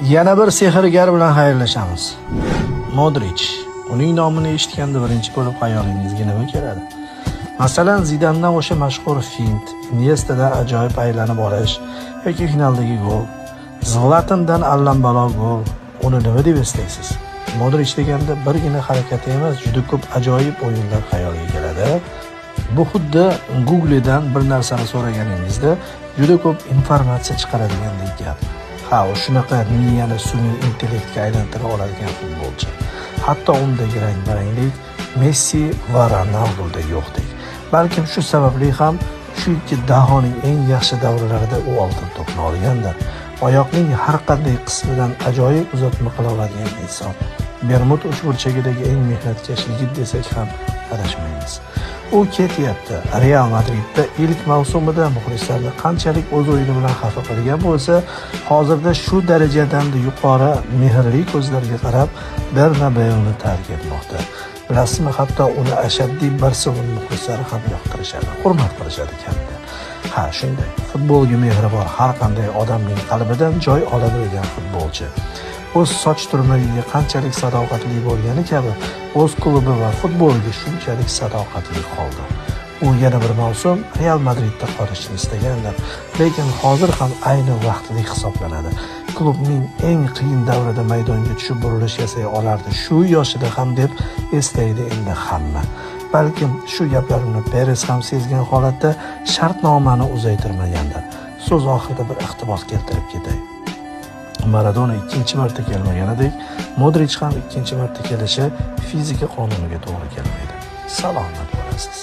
Yana bir sehrgar bilan xayrlashamiz. Modrich. Uning nomini eshitganda birinchi bo'lib xayolingizga nima keladi? Masalan, Zidandan o'sha mashhur fint, Iniestadan ajoyib aylanib olish yoki finaldagi gol, Zlatandan allambalo gol. Uni nima deb eslaysiz? Modrich deganda birgina harakati emas, juda ko'p ajoyib o'yinlar xayolga keladi. Bu xuddi Google'dan bir narsani so'raganingizda juda ko'p informatsiya chiqaradigandek gap. Ha, u shunaqa miyani sun'iy intellektga aylantira oladigan futbolchi. Hatto undagi rang-baranglik Messi va Ronaldoda yo'qdek. Balkim shu sababli ham shu ikki dahoning eng yaxshi davrlarida u oltin to'pni olgandir. Oyoqning har qanday qismidan ajoyib uzatma qila oladigan inson. Bermud uchburchagidagi eng mehnatkash yigit desak ham adashmaymiz. U ketyapti. Real Madridda ilk mavsumida muxlislarni qanchalik o'z o'yini bilan xafa qilgan bo'lsa, hozirda shu darajadan yuqori mehrli ko'zlarga qarab Bernabeuni tark etmoqda. Bilasizmi, hatto uni ashaddiy Barselona muxlislari ham yoqtirishadi, hurmat qilishadi kamida. Ha, shunday. Futbolga mehri bor har qanday odamning qalbidan joy ola bilgan futbolchi. O'z soch turmagiga qanchalik sadoqatli bo'lgani kabi, o'z klubi va futbolga shunchalik sadoqatli qoldi. U yana bir mavsum Real Madridda qolishni istagandir, lekin hozir ham ayni vaqtli hisoblanadi. Klubning eng qiyin davrida maydonga tushib burilish yasay olardi, shu yoshida ham deb eslaydi endi hamma. Balkim shu gaplarimni Perez ham sezgan holatda shartnomani uzaytirmagandir. So'z oxirida bir iqtibos keltirib ketay. Maradona ikkinchi marta kelmaganidek, Modrich ham ikkinchi marta kelishi fizika qonuniga to'g'ri kelmaydi. Salomat bo'lasiz.